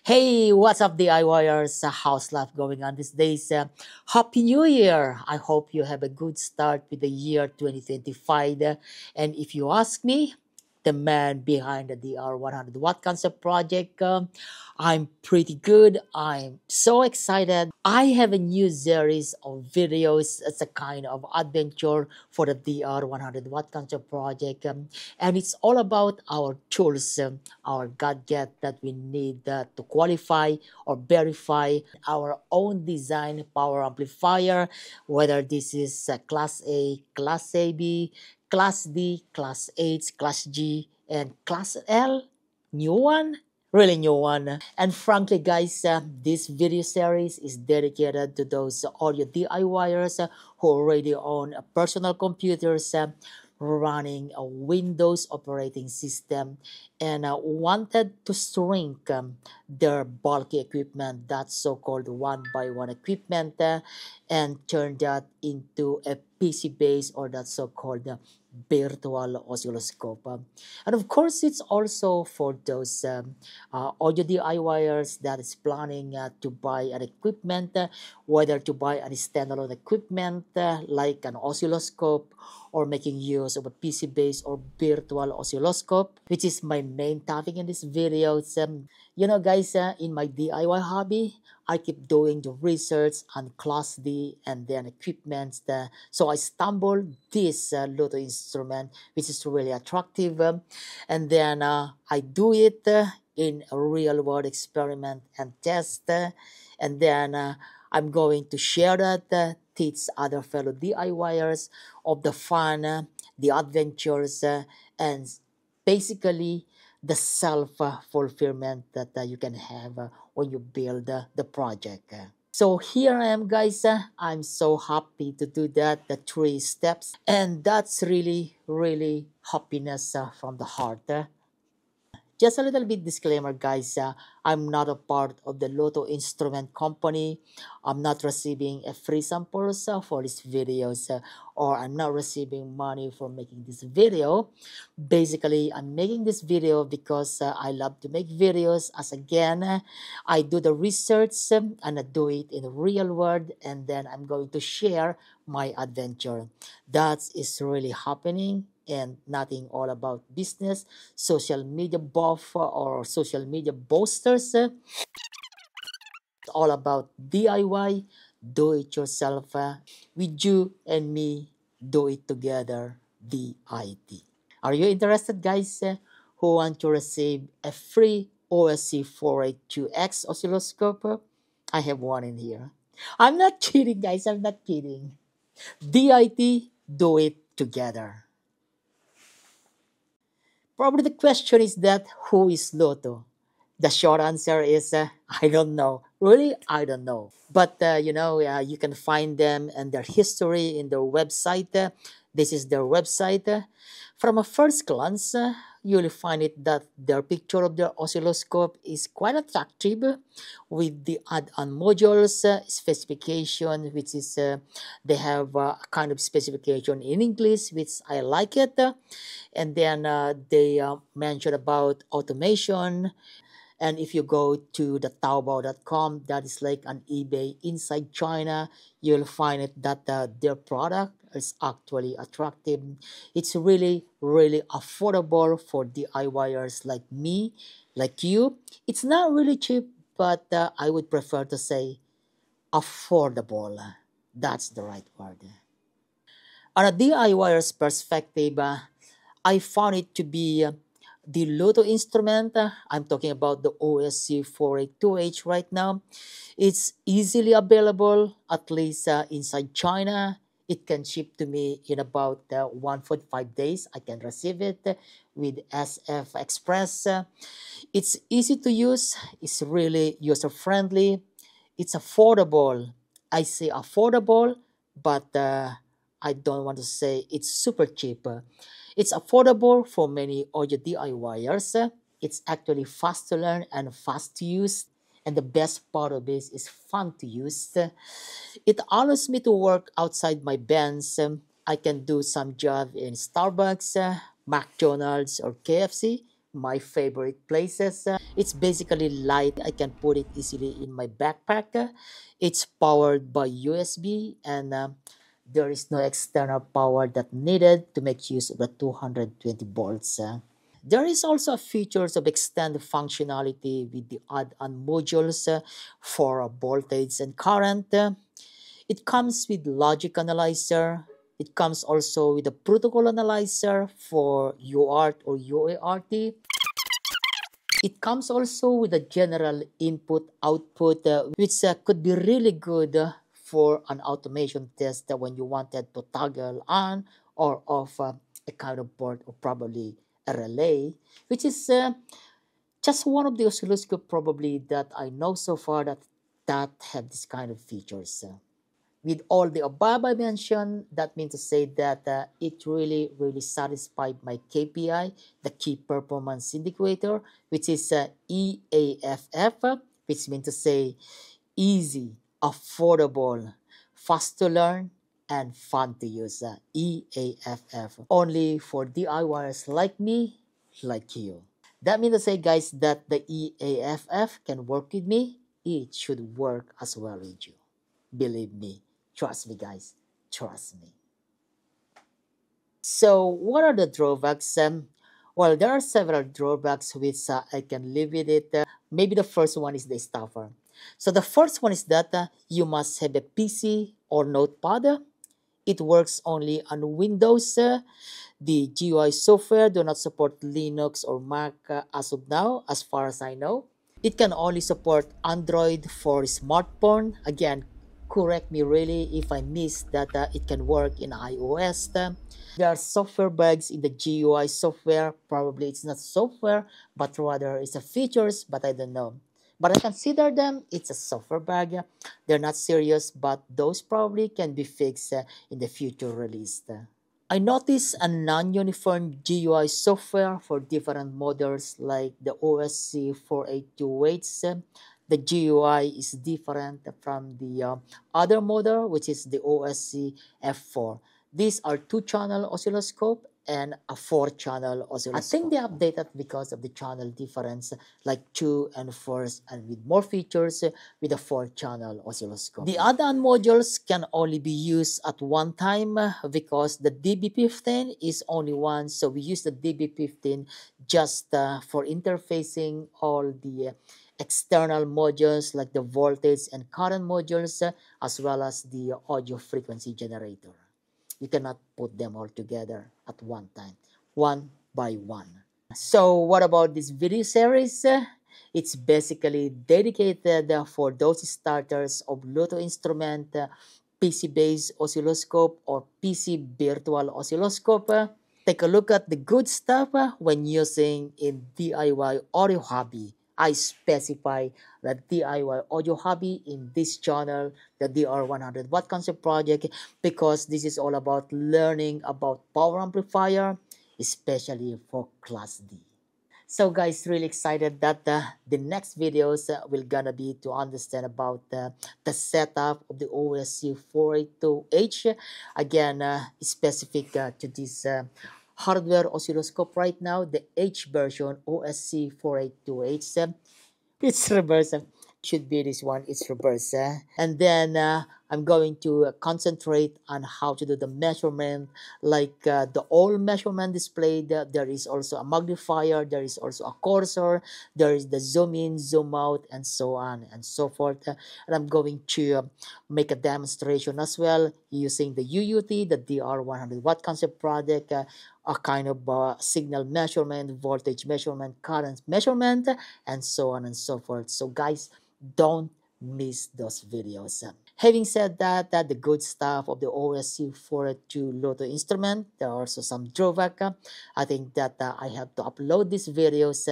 Hey, what's up, DIYers? How's life going on these days? Happy New Year! I hope you have a good start with the year 2025. And if you ask me, the man behind the DR 100 Watt Concept project, I'm pretty good. I'm so excited. I have a new series of videos as a kind of adventure for the DR 100 Watt Concept project. And it's all about our tools, our gadget that we need to qualify or verify our own design power amplifier, whether this is Class A, Class AB, Class D, Class H, Class G, and Class L. New one? Really new one. And frankly, guys, this video series is dedicated to those audio DIYers who already own personal computers running a Windows operating system and wanted to shrink their bulky equipment, that so-called one-by-one equipment, and turn that into a PC-based or that so-called virtual oscilloscope. And of course, it's also for those audio DIYers that is planning to buy an equipment, whether to buy a standalone equipment like an oscilloscope or making use of a PC-based or virtual oscilloscope, which is my main topic in this video. Guys, in my DIY hobby, I keep doing the research on Class D and then equipment. So I stumbled this Lotto instrument, which is really attractive. And then I do it in a real world experiment and test. And then I'm going to share that, teach other fellow DIYers of the fun, the adventures, and basically the self-fulfillment that you can have when you build the project. So here I am, guys. I'm so happy to do that, the 3 steps. And that's really happiness from the heart. Just a little bit disclaimer, guys. I'm not a part of the Lotto Instrument Company. I'm not receiving a free samples for these videos, or I'm not receiving money for making this video. Basically, I'm making this video because I love to make videos. As again, I do the research and I do it in the real world, and then I'm going to share my adventure. That is really happening and nothing all about business, social media buff or social media boasters. It's all about DIY, do it yourself. With you and me, do it together, DIT. Are you interested, guys, who want to receive a free OSC 482X oscilloscope? I have one in here. I'm not kidding, guys. I'm not kidding. DIT, do it together. Probably the question is that who is Lotto? The short answer is I don't know. Really, I don't know. But you can find them and their history in their website. This is their website. From a first glance, you'll find it that their picture of their oscilloscope is quite attractive with the add-on modules specification, which is they have a kind of specification in English, which I like it. And then they mention about automation. And if you go to the Taobao.com, that is like an eBay inside China, you'll find it that their product is actually attractive. It's really affordable for DIYers like me, like you. It's not really cheap, but I would prefer to say affordable. That's the right word. On a DIYer's perspective, I found it to be the Lotto instrument. I'm talking about the OSC 482H right now. It's easily available, at least inside China. It can ship to me in about 1.5 days. I can receive it with SF Express. It's easy to use. It's really user-friendly. It's affordable. I say affordable, but I don't want to say it's super cheap. It's affordable for many audio DIYers. It's actually fast to learn and fast to use. And the best part of this is fun to use. It allows me to work outside my bands. I can do some job in Starbucks, McDonald's, or KFC my favorite places. It's basically light. I can put it easily in my backpack. It's powered by USB, and there is no external power that needed to make use of the 220 volts. There is also features of extended functionality with the add-on modules for voltage and current. It comes with logic analyzer. It comes also with a protocol analyzer for UART or UART. It comes also with a general input output, which could be really good for an automation test when you wanted to toggle on or off a kind of board or probably a relay, which is just one of the oscilloscope probably that I know so far that have this kind of features. With all the above I mentioned, that means to say that it really satisfied my KPI, the key performance indicator, which is EAFF, which means to say easy, affordable, fast to learn, and fun to use. EAFF, only for DIYers like me, like you. That means to say, guys, that the EAFF can work with me. It should work as well with you. Believe me. Trust me, guys. Trust me. So, what are the drawbacks? Well, there are several drawbacks which I can live with it. Maybe the first one is the stuffer. So, the first one is that you must have a PC or notepad. It works only on Windows. The GUI software do not support Linux or Mac as of now, as far as I know. It can only support Android for smartphone. Again, correct me really if I miss that it can work in iOS. There are software bugs in the GUI software. Probably it's not software, but rather it's a features, but I don't know. But I consider them, it's a software bug. They're not serious, but those probably can be fixed in the future release. I noticed a non-uniform GUI software for different models like the OSC 4828. The GUI is different from the other model, which is the OSC F4. These are two-channel oscilloscope and a four-channel oscilloscope. I think they updated because of the channel difference, like 2 and 4, and with more features with a four-channel oscilloscope. The add-on modules can only be used at one time because the DB15 is only one, so we use the DB15 just for interfacing all the external modules like the voltage and current modules as well as the audio frequency generator. You cannot put them all together at one time, one by one. So what about this video series? It's basically dedicated for those starters of Bluetooth instrument, PC-based oscilloscope or PC virtual oscilloscope. Take a look at the good stuff when using in DIY audio hobby. I specify the DIY audio hobby in this channel, the DR 100 Watt Concept Project, because this is all about learning about power amplifier, especially for Class D. So guys, really excited that the next videos will gonna be to understand about the setup of the OSC 482H. Again, specific to this hardware oscilloscope right now, the H version OSC 482H. It's reverse. Should be this one. It's reverse. And then I'm going to concentrate on how to do the measurement, like the all measurement displayed. There is also a magnifier. There is also a cursor. There is the zoom in, zoom out, and so on and so forth. And I'm going to make a demonstration as well using the UUT, the DR 100 Watt Concept Project. A kind of signal measurement, voltage measurement, current measurement, and so on and so forth. So guys, don't miss those videos. Having said that, the good stuff of the OSC 482 Lotto instrument, there are also some drawback. I think that I have to upload these videos.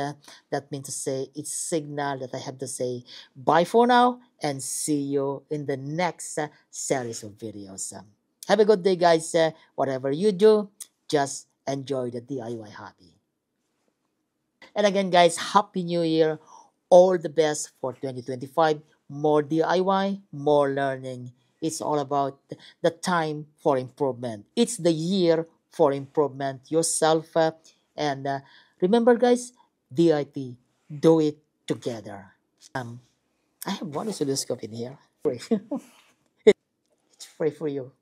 That means to say it's signal that I have to say bye for now and see you in the next series of videos. Have a good day, guys. Whatever you do, just enjoy the DIY hobby. And again, guys, Happy New Year. All the best for 2025. More DIY, more learning. It's all about the time for improvement. It's the year for improvement yourself. And remember, guys, DIT, do it together. I have one oscilloscope in here. Free. It's free for you.